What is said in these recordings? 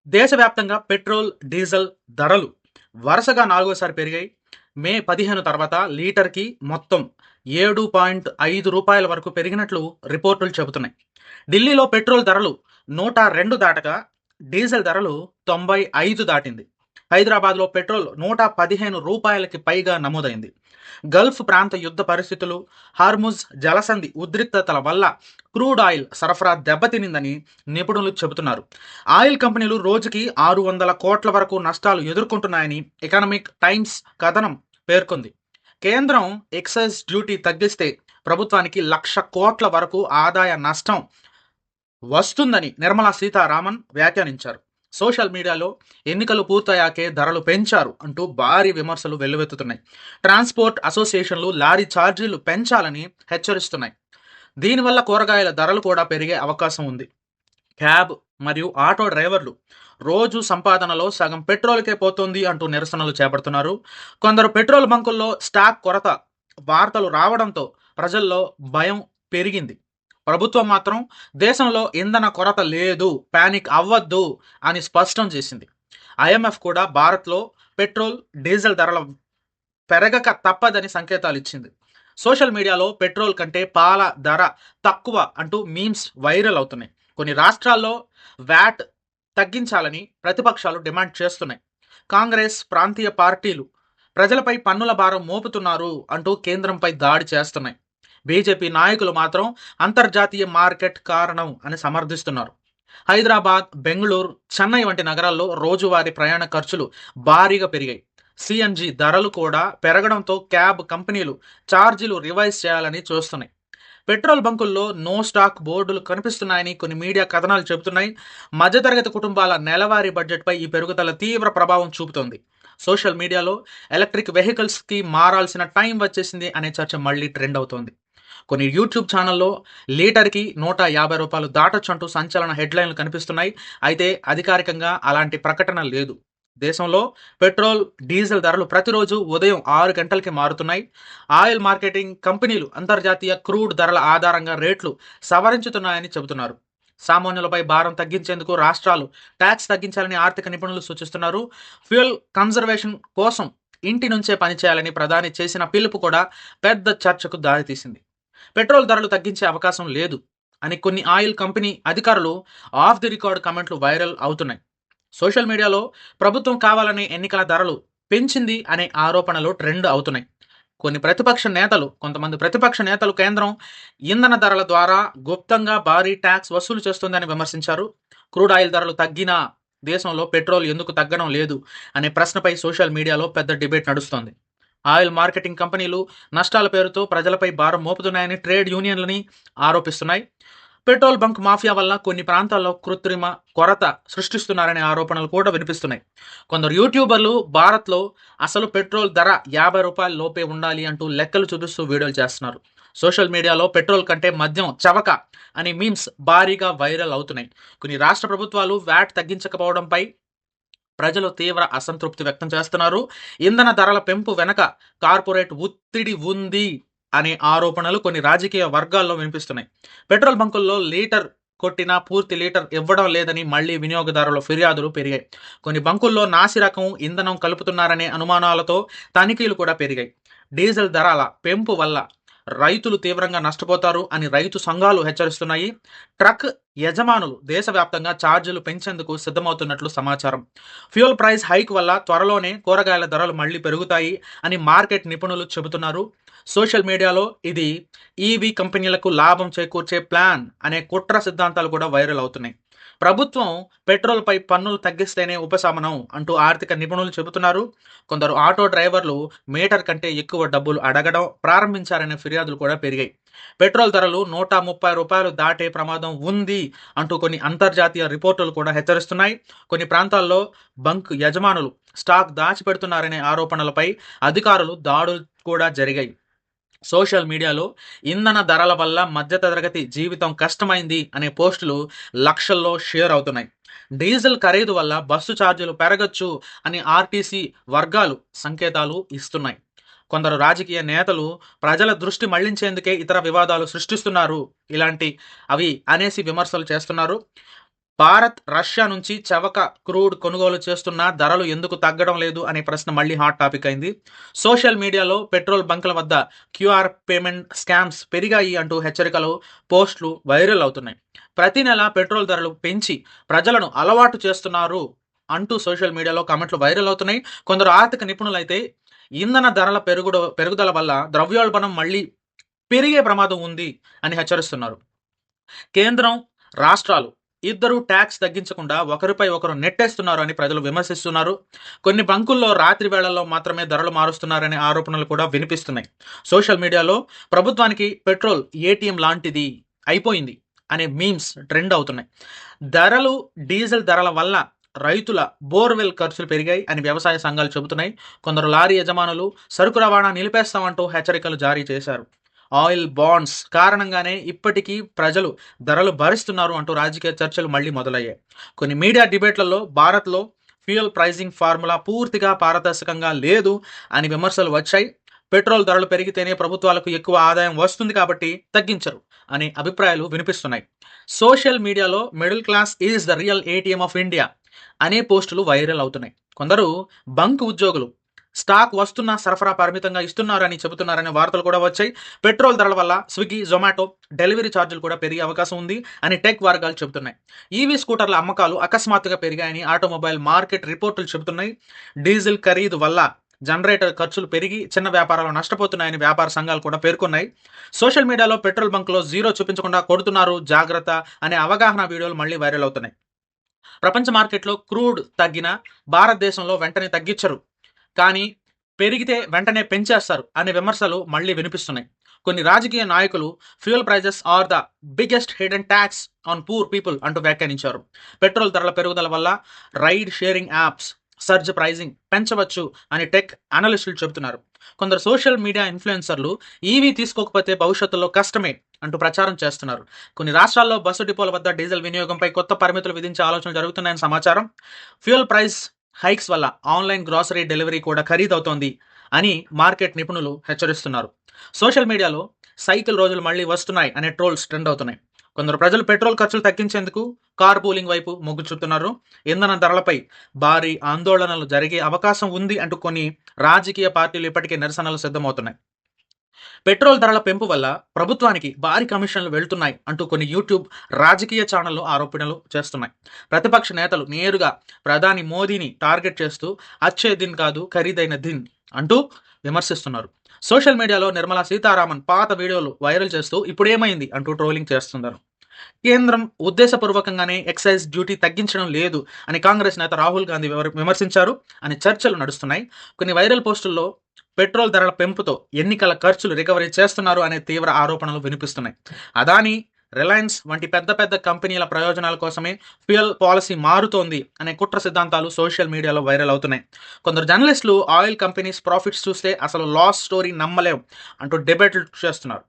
దేశవ్యాప్తంగా petrol, diesel ధరలు వరుసగా నాలుగోసారి పెరిగాయి. మే 15 తర్వాత లీటర్‌కి మొత్తం రూ. 7.5 వరకు పెరిగినట్లు రిపోర్టులు చెబుతున్నాయి. ఢిల్లీలో పెట్రోల్ ధరలు 102 దాటగా, డీజిల్ ధరలు 95 దాటింది. హైదరాబాద్‌లో పెట్రోల్ రూ. 115కి పైగా నమోదైంది. గల్ఫ్ ప్రాంత యుద్ధ పరిస్థితులు, హార్ముజ్ జలసంధి ఉద్రిక్తతల వల్ల క్రూడ్ ఆయిల్ సరఫరా దెబ్బతినిందని నిపుణులు చెబుతున్నారు. ఆయిల్ కంపెనీలు రోజుకి 600 కోట్ల వరకు నష్టాలు ఎదుర్కొంటున్నాయని ఎకనామిక్ టైమ్స్ కథనం పేర్కొంది. కేంద్రం ఎక్సైజ్ డ్యూటీ తగ్గిస్తే ప్రభుత్వానికి 1,00,000 కోట్ల వరకు ఆదాయ నష్టం వస్తుందని నిర్మలా సీతారామన్ వ్యాఖ్యానించారు. సోషల్ మీడియాలో ఎన్నికలు పూర్తయ్యాకే ధరలు పెంచారు అంటూ భారీ విమర్శలు వెల్లువెత్తుతున్నాయి. ట్రాన్స్పోర్ట్ అసోసియేషన్లు లారీ ఛార్జీలు పెంచాలని హెచ్చరిస్తున్నాయి. దీనివల్ల కూరగాయల ధరలు కూడా పెరిగే అవకాశం ఉంది. క్యాబ్ మరియు ఆటో డ్రైవర్లు రోజు సంపాదనలో సగం పెట్రోల్కే పోతుంది అంటూ నిరసనలు చేపడుతున్నారు. కొందరు పెట్రోల్ బంకుల్లో స్టాక్ కొరత వార్తలు రావడంతో ప్రజల్లో భయం పెరిగింది. ప్రభుత్వం మాత్రం దేశంలో ఇంధన కొరత లేదు, పానిక్ అవ్వద్దు అని స్పష్టం చేసింది. ఐఎంఎఫ్ కూడా భారత్లో పెట్రోల్, డీజిల్ ధరల పెరగక తప్పదని సంకేతాలు ఇచ్చింది. సోషల్ మీడియాలో పెట్రోల్ కంటే పాల ధర తక్కువ అంటూ మీమ్స్ వైరల్ అవుతున్నాయి. కొన్ని రాష్ట్రాల్లో వ్యాట్ తగ్గించాలని ప్రతిపక్షాలు డిమాండ్ చేస్తున్నాయి. కాంగ్రెస్, ప్రాంతీయ పార్టీలు ప్రజలపై పన్నుల భారం మోపుతున్నారు అంటూ కేంద్రంపై దాడి చేస్తున్నాయి. బీజేపీ నాయకులు మాత్రం అంతర్జాతీయ మార్కెట్ కారణం అని సమర్థిస్తున్నారు. హైదరాబాద్, బెంగళూరు, చెన్నై వంటి నగరాల్లో రోజువారీ ప్రయాణ ఖర్చులు భారీగా పెరిగాయి. సిఎన్జి ధరలు కూడా పెరగడంతో క్యాబ్ కంపెనీలు ఛార్జీలు రివైజ్ చేయాలని చూస్తున్నాయి. పెట్రోల్ బంకుల్లో నో స్టాక్ బోర్డులు కనిపిస్తున్నాయని కొన్ని మీడియా కథనాలు చెబుతున్నాయి. మధ్యతరగతి కుటుంబాల నెలవారీ బడ్జెట్పై ఈ పెరుగుదల తీవ్ర ప్రభావం చూపుతోంది. సోషల్ మీడియాలో ఎలక్ట్రిక్ వెహికల్స్కి మారాల్సిన టైం వచ్చేసింది అనే చర్చ మళ్ళీ ట్రెండ్ అవుతోంది. కొన్ని యూట్యూబ్ ఛానల్లో లీటర్కి రూ. 150 దాటొచ్చంటూ సంచలన హెడ్లైన్లు కనిపిస్తున్నాయి. అయితే అధికారికంగా అలాంటి ప్రకటన లేదు. దేశంలో పెట్రోల్, డీజిల్ ధరలు ప్రతిరోజు ఉదయం 6 గంటలకి మారుతున్నాయి. ఆయిల్ మార్కెటింగ్ కంపెనీలు అంతర్జాతీయ క్రూడ్ ధరల ఆధారంగా రేట్లు సవరించుతున్నాయని చెబుతున్నారు. సామాన్యులపై భారం తగ్గించేందుకు రాష్ట్రాలు ట్యాక్స్ తగ్గించాలని ఆర్థిక నిపుణులు సూచిస్తున్నారు. ఫ్యూయల్ కన్జర్వేషన్ కోసం ఇంటి నుంచే పనిచేయాలని ప్రధాని చేసిన పిలుపు కూడా పెద్ద చర్చకు దారితీసింది. పెట్రోల్ ధరలు తగ్గించే అవకాశం లేదు అని కొన్ని ఆయిల్ కంపెనీ అధికారులు ఆఫ్ ది రికార్డ్ కమెంట్లు వైరల్ అవుతున్నాయి. సోషల్ మీడియాలో ప్రభుత్వం కావాలనే ఎన్నికల ధరలు పెంచింది అనే ఆరోపణలు ట్రెండ్ అవుతున్నాయి. కొంతమంది ప్రతిపక్ష నేతలు కేంద్రం ఇంధన ధరల ద్వారా గుప్తంగా భారీ ట్యాక్స్ వసూలు చేస్తుందని విమర్శించారు. క్రూడ్ ఆయిల్ ధరలు తగ్గినా దేశంలో పెట్రోల్ ఎందుకు తగ్గడం లేదు అనే ప్రశ్నపై సోషల్ మీడియాలో పెద్ద డిబేట్ నడుస్తోంది. ఆయిల్ మార్కెటింగ్ కంపెనీలు నష్టాల పేరుతో ప్రజలపై భారం మోపుతున్నాయని ట్రేడ్ యూనియన్లని ఆరోపిస్తున్నాయి. పెట్రోల్ బంక్ మాఫియా వల్ల కొన్ని ప్రాంతాల్లో కృత్రిమ కొరత సృష్టిస్తున్నారనే ఆరోపణలు కూడా వినిపిస్తున్నాయి. కొందరు యూట్యూబర్లు భారత్లో అసలు పెట్రోల్ ధర రూ. 50 లోపే ఉండాలి అంటూ లెక్కలు చూపిస్తూ వీడియోలు చేస్తున్నారు. సోషల్ మీడియాలో పెట్రోల్ కంటే మద్యం చవక అని మీమ్స్ భారీగా వైరల్ అవుతున్నాయి. కొన్ని రాష్ట్ర ప్రభుత్వాలు వ్యాట్ తగ్గించకపోవడంపై ప్రజలు తీవ్ర అసంతృప్తి వ్యక్తం చేస్తున్నారు. ఇంధన ధరల పెంపు వెనక కార్పొరేట్ ఒత్తిడి ఉంది అనే ఆరోపణలు కొన్ని రాజకీయ వర్గాల్లో వినిపిస్తున్నాయి. పెట్రోల్ బంకుల్లో లీటర్ కొట్టినా పూర్తి లీటర్ ఇవ్వడం లేదని మళ్లీ వినియోగదారుల ఫిర్యాదులు పెరిగాయి. కొన్ని బంకుల్లో నాసిరకం ఇంధనం కలుపుతున్నారనే అనుమానాలతో తనిఖీలు కూడా పెరిగాయి. డీజిల్ ధరల పెంపు వల్ల రైతులు తీవ్రంగా నష్టపోతారు అని రైతు సంఘాలు హెచ్చరిస్తున్నాయి. ట్రక్ యజమానులు దేశవ్యాప్తంగా ఛార్జీలు పెంచేందుకు సిద్ధమవుతున్నట్లు సమాచారం. ఫ్యూయల్ ప్రైస్ హైక్ వల్ల త్వరలోనే కూరగాయల ధరలు మళ్లీ పెరుగుతాయి అని మార్కెట్ నిపుణులు చెబుతున్నారు. సోషల్ మీడియాలో ఇది ఈవీ కంపెనీలకు లాభం చేకూర్చే ప్లాన్ అనే కుట్ర సిద్ధాంతాలు కూడా వైరల్ అవుతున్నాయి. ప్రభుత్వం పెట్రోల్పై పన్నులు తగ్గిస్తేనే ఉపశమనం అంటూ ఆర్థిక నిపుణులు చెబుతున్నారు. కొందరు ఆటో డ్రైవర్లు మీటర్ కంటే ఎక్కువ డబ్బులు అడగడం ప్రారంభించారనే ఫిర్యాదులు కూడా పెరిగాయి. పెట్రోల్ ధరలు రూ. 130 దాటే ప్రమాదం ఉంది అంటూ కొన్ని అంతర్జాతీయ రిపోర్టులు కూడా హెచ్చరిస్తున్నాయి. కొన్ని ప్రాంతాల్లో బంక్ యజమానులు స్టాక్ దాచిపెడుతున్నారనే ఆరోపణలపై అధికారులు దాడులు కూడా జరిగాయి. సోషల్ మీడియాలో ఇంధన ధరల వల్ల మధ్యతరగతి జీవితం కష్టమైంది అనే పోస్టులు లక్షల్లో షేర్ అవుతున్నాయి. డీజిల్ ఖరీదు వల్ల బస్సు ఛార్జీలు పెరగచ్చు అని ఆర్టీసీ వర్గాలు సంకేతాలు ఇస్తున్నాయి. కొందరు రాజకీయ నేతలు ప్రజల దృష్టి మళ్లించేందుకే ఇతర వివాదాలు సృష్టిస్తున్నారు, ఇలాంటి అవి అనేసి విమర్శలు చేస్తున్నారు. భారత్ రష్యా నుంచి చవక క్రూడ్ కొనుగోలు చేస్తున్నా ధరలు ఎందుకు తగ్గడం లేదు అనే ప్రశ్న మళ్ళీ హాట్ టాపిక్ అయింది. సోషల్ మీడియాలో పెట్రోల్ బంకుల వద్ద క్యూఆర్ పేమెంట్ స్కామ్స్ పెరిగాయి అంటూ హెచ్చరికలు, పోస్టులు వైరల్ అవుతున్నాయి. ప్రతి నెల పెట్రోల్ ధరలు పెంచి ప్రజలను అలవాటు చేస్తున్నారు అంటూ సోషల్ మీడియాలో కామెంట్లు వైరల్ అవుతున్నాయి. కొందరు ఆర్థిక నిపుణులైతే ఇంధన ధరల పెరుగుదల వల్ల ద్రవ్యోల్బణం మళ్ళీ పెరిగే ప్రమాదం ఉంది అని హెచ్చరిస్తున్నారు. కేంద్రం, రాష్ట్రాలు ఇద్దరు ట్యాక్స్ తగ్గించకుండా ఒకరిపై ఒకరు నెట్టేస్తున్నారు అని ప్రజలు విమర్శిస్తున్నారు. కొన్ని బంకుల్లో రాత్రి వేళల్లో మాత్రమే ధరలు మారుస్తున్నారనే ఆరోపణలు కూడా వినిపిస్తున్నాయి. సోషల్ మీడియాలో ప్రభుత్వానికి పెట్రోల్ ఏటీఎం లాంటిది అయిపోయింది అనే మీమ్స్ ట్రెండ్ అవుతున్నాయి. ధరలు, డీజిల్ ధరల వల్ల రైతుల బోర్వెల్ ఖర్చులు పెరిగాయి అని వ్యవసాయ సంఘాలు చెబుతున్నాయి. కొందరు లారీ యజమానులు సరుకు రవాణా నిలిపేస్తామంటూ హెచ్చరికలు జారీ చేశారు. ఆయిల్ బాండ్స్ కారణంగానే ఇప్పటికీ ప్రజలు ధరలు భరిస్తున్నారు అంటూ రాజకీయ చర్చలు మళ్ళీ మొదలయ్యాయి. కొన్ని మీడియా డిబేట్లలో భారత్లో ఫ్యూయల్ ప్రైజింగ్ ఫార్ములా పూర్తిగా పారదర్శకంగా లేదు అని విమర్శలు వచ్చాయి. పెట్రోల్ ధరలు పెరిగితేనే ప్రభుత్వాలకు ఎక్కువ ఆదాయం వస్తుంది కాబట్టి తగ్గించరు అనే అభిప్రాయాలు వినిపిస్తున్నాయి. సోషల్ మీడియాలో middle class is the real ATM of India అనే పోస్టులు వైరల్ అవుతున్నాయి. కొందరు బంక్ ఉద్యోగులు స్టాక్ వస్తున్న సరఫరా పరిమితంగా ఇస్తున్నారని చెబుతున్నారనే వార్తలు కూడా వచ్చాయి. పెట్రోల్ ధరల వల్ల స్విగ్గీ, జొమాటో డెలివరీ ఛార్జీలు కూడా పెరిగే అవకాశం ఉంది అని టెక్ వర్గాలు చెబుతున్నాయి. ఈవీ స్కూటర్ల అమ్మకాలు అకస్మాత్తుగా పెరిగాయని ఆటోమొబైల్ మార్కెట్ రిపోర్టులు చెబుతున్నాయి. డీజిల్ ఖరీదు వల్ల జనరేటర్ ఖర్చులు పెరిగి చిన్న వ్యాపారాలు నష్టపోతున్నాయని వ్యాపార సంఘాలు కూడా పేర్కొన్నాయి. సోషల్ మీడియాలో పెట్రోల్ బంక్లో జీరో చూపించకుండా కొడుతున్నారు జాగ్రత్త అనే అవగాహన వీడియోలు మళ్ళీ వైరల్ అవుతున్నాయి. ప్రపంచ మార్కెట్లో క్రూడ్ తగ్గినా భారతదేశంలో వెంటనే తగ్గించరు, కానీ పెరిగితే వెంటనే పెంచేస్తారు అనే విమర్శలు మళ్ళీ వినిపిస్తున్నాయి. కొన్ని రాజకీయ నాయకులు fuel prices are the biggest hidden tax on poor people అంటూ వ్యాఖ్యానించారు. పెట్రోల్ ధరల పెరుగుదల వల్ల ride sharing apps surge pricing పెంచవచ్చు అని టెక్ అనలిస్టులు చెబుతున్నారు. కొందరు సోషల్ మీడియా ఇన్ఫ్లుయెన్సర్లు ఈవీ తీసుకోకపోతే భవిష్యత్తులో కష్టమే అంటూ ప్రచారం చేస్తున్నారు. కొన్ని రాష్ట్రాల్లో బస్సు డిపోల వద్ద డీజిల్ వినియోగంపై కొత్త పరిమితులు విధించే ఆలోచనలు జరుగుతున్నాయని సమాచారం. ఫ్యూయల్ ప్రైస్ హైక్స్ వల్ల ఆన్లైన్ గ్రాసరీ డెలివరీ కూడా ఖరీదవుతోంది అని మార్కెట్ నిపుణులు హెచ్చరిస్తున్నారు. సోషల్ మీడియాలో సైకిల్ రోజులు మళ్ళీ వస్తున్నాయి అనే ట్రోల్స్ ట్రెండ్ అవుతున్నాయి. కొందరు ప్రజలు పెట్రోల్ ఖర్చులు తగ్గించేందుకు కార్ పూలింగ్ వైపు మొగ్గు చూపుతున్నారు. ఇంధన ధరలపై భారీ ఆందోళనలు జరిగే అవకాశం ఉంది అంటూ కొన్ని రాజకీయ పార్టీలు ఇప్పటికే నిరసనలు సిద్ధమవుతున్నాయి. పెట్రోల్ ధరల పెంపు వల్ల ప్రభుత్వానికి భారీ కమిషన్లు వెళ్తున్నాయి అంటూ కొన్ని యూట్యూబ్ రాజకీయ ఛానళ్లు ఆరోపణలు చేస్తున్నాయి. ప్రతిపక్ష నేతలు నేరుగా ప్రధాని మోదీని టార్గెట్ చేస్తూ అచ్చే దిన్ కాదు ఖరీదైన దిన్ అంటూ విమర్శిస్తున్నారు. సోషల్ మీడియాలో నిర్మలా సీతారామన్ పాత వీడియోలు వైరల్ చేస్తూ ఇప్పుడేమైంది అంటూ ట్రోలింగ్ చేస్తున్నారు. కేంద్రం ఉద్దేశపూర్వకంగానే ఎక్సైజ్ డ్యూటీ తగ్గించడం లేదు అని కాంగ్రెస్ నేత రాహుల్ గాంధీ విమర్శించారు అని చర్చలు నడుస్తున్నాయి. కొన్ని వైరల్ పోస్టుల్లో పెట్రోల్ ధరల పెంపుతో ఎన్నికల ఖర్చులు రికవరీ చేస్తున్నారు అనే తీవ్ర ఆరోపణలు వినిపిస్తున్నాయి. అదానీ, రిలయన్స్ వంటి పెద్ద పెద్ద కంపెనీల ప్రయోజనాల కోసమే ఫ్యూయల్ పాలసీ మారుతోంది అనే కుట్ర సిద్ధాంతాలు సోషల్ మీడియాలో వైరల్ అవుతున్నాయి. కొందరు జర్నలిస్టులు ఆయిల్ కంపెనీస్ ప్రాఫిట్స్ చూస్తే అసలు లాస్ స్టోరీ నమ్మలేం అంటూ డిబేట్లు చేస్తున్నారు.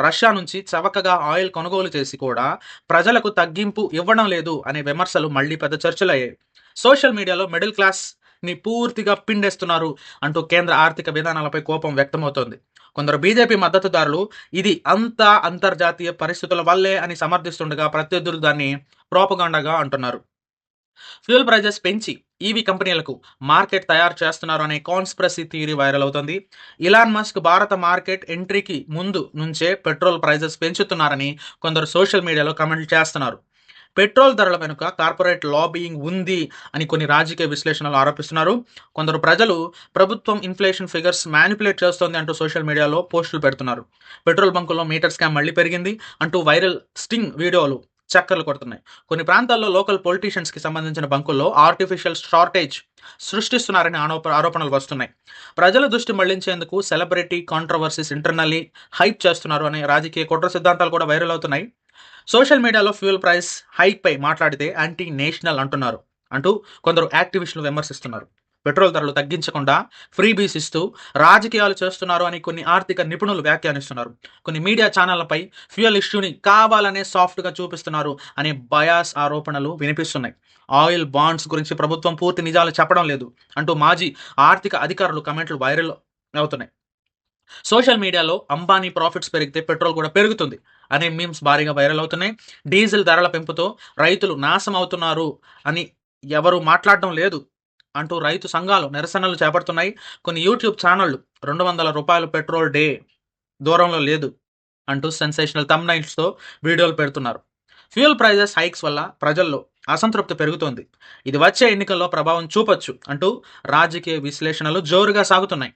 రష్యా నుంచి చవకగా ఆయిల్ కొనుగోలు చేసి కూడా ప్రజలకు తగ్గింపు ఇవ్వడం లేదు అనే విమర్శలు మళ్ళీ పెద్ద చర్చలయ్యాయి. సోషల్ మీడియాలో మిడిల్ క్లాస్ ని పూర్తిగా పిండేస్తున్నారు అంటూ కేంద్ర ఆర్థిక విధానాలపై కోపం వ్యక్తమవుతోంది. కొందరు బీజేపీ మద్దతుదారులు ఇది అంతా అంతర్జాతీయ పరిస్థితుల వల్లే అని సమర్థిస్తుండగా ప్రత్యర్థులు దాన్ని ప్రోపగాండాగా అంటున్నారు. ఫ్యూయల్ ప్రైజెస్ పెంచి ఈవీ కంపెనీలకు మార్కెట్ తయారు చేస్తున్నారు అనే కాన్స్పిరసీ థియరీ వైరల్ అవుతుంది. ఇలాన్ మస్క్ భారత మార్కెట్ ఎంట్రీకి ముందు నుంచే పెట్రోల్ ప్రైజెస్ పెంచుతున్నారని కొందరు సోషల్ మీడియాలో కామెంట్లు చేస్తున్నారు. పెట్రోల్ ధరల వెనుక కార్పొరేట్ లాబీయింగ్ ఉంది అని కొన్ని రాజకీయ విశ్లేషణలు ఆరోపిస్తున్నారు. కొందరు ప్రజలు ప్రభుత్వం ఇన్ఫ్లేషన్ ఫిగర్స్ మ్యానిపులేట్ చేస్తోంది అంటూ సోషల్ మీడియాలో పోస్టులు పెడుతున్నారు. పెట్రోల్ బంకుల్లో మీటర్ స్కామ్ మళ్ళీ పెరిగింది అంటూ వైరల్ స్టింగ్ వీడియోలు చక్కర్లు కొడుతున్నాయి. కొన్ని ప్రాంతాల్లో లోకల్ పొలిటీషియన్స్కి సంబంధించిన బంకుల్లో ఆర్టిఫిషియల్ షార్టేజ్ సృష్టిస్తున్నారని ఆరోపణలు వస్తున్నాయి. ప్రజల దృష్టి మళ్లించేందుకు సెలబ్రిటీ కాంట్రవర్సీస్ ఇంటర్నల్లీ హైప్ చేస్తున్నారు అనే రాజకీయ కుట్ర సిద్ధాంతాలు కూడా వైరల్ అవుతున్నాయి. సోషల్ మీడియాలో ఫ్యూయల్ ప్రైస్ హైక్ పై మాట్లాడితే యాంటీ నేషనల్ అంటున్నారు అంటూ కొందరు యాక్టివిస్టులు విమర్శిస్తున్నారు. పెట్రోల్ ధరలు తగ్గించకుండా ఫ్రీబీస్ ఇస్తూ రాజకీయాలు చేస్తున్నారు అని కొన్ని ఆర్థిక నిపుణులు వ్యాఖ్యానిస్తున్నారు. కొన్ని మీడియా ఛానళ్లపై ఫ్యూయల్ ఇష్యూని కావాలనే సాఫ్ట్గా చూపిస్తున్నారు అనే బయాస్ ఆరోపణలు వినిపిస్తున్నాయి. ఆయిల్ బాండ్స్ గురించి ప్రభుత్వం పూర్తి నిజాలు చెప్పడం లేదు అంటూ మాజీ ఆర్థిక అధికారులు కమెంట్లు వైరల్ అవుతున్నాయి. సోషల్ మీడియాలో అంబానీ ప్రాఫిట్స్ పెరిగితే పెట్రోల్ కూడా పెరుగుతుంది అనే మీమ్స్ భారీగా వైరల్ అవుతున్నాయి. డీజిల్ ధరల పెంపుతో రైతులు నాశనం అవుతున్నారు అని ఎవరు మాట్లాడడం లేదు అంటూ రైతు సంఘాలు నిరసనలు చేపడుతున్నాయి. కొన్ని యూట్యూబ్ ఛానళ్లు ₹200 పెట్రోల్ డే దూరంలో లేదు అంటూ సెన్సేషనల్ థంబ్నైల్స్తో వీడియోలు పెడుతున్నారు. ఫ్యూయల్ ప్రైజెస్ హైక్స్ వల్ల ప్రజల్లో అసంతృప్తి పెరుగుతోంది. ఇది వచ్చే ఎన్నికల్లో ప్రభావం చూపొచ్చు అంటూ రాజకీయ విశ్లేషణలు జోరుగా సాగుతున్నాయి.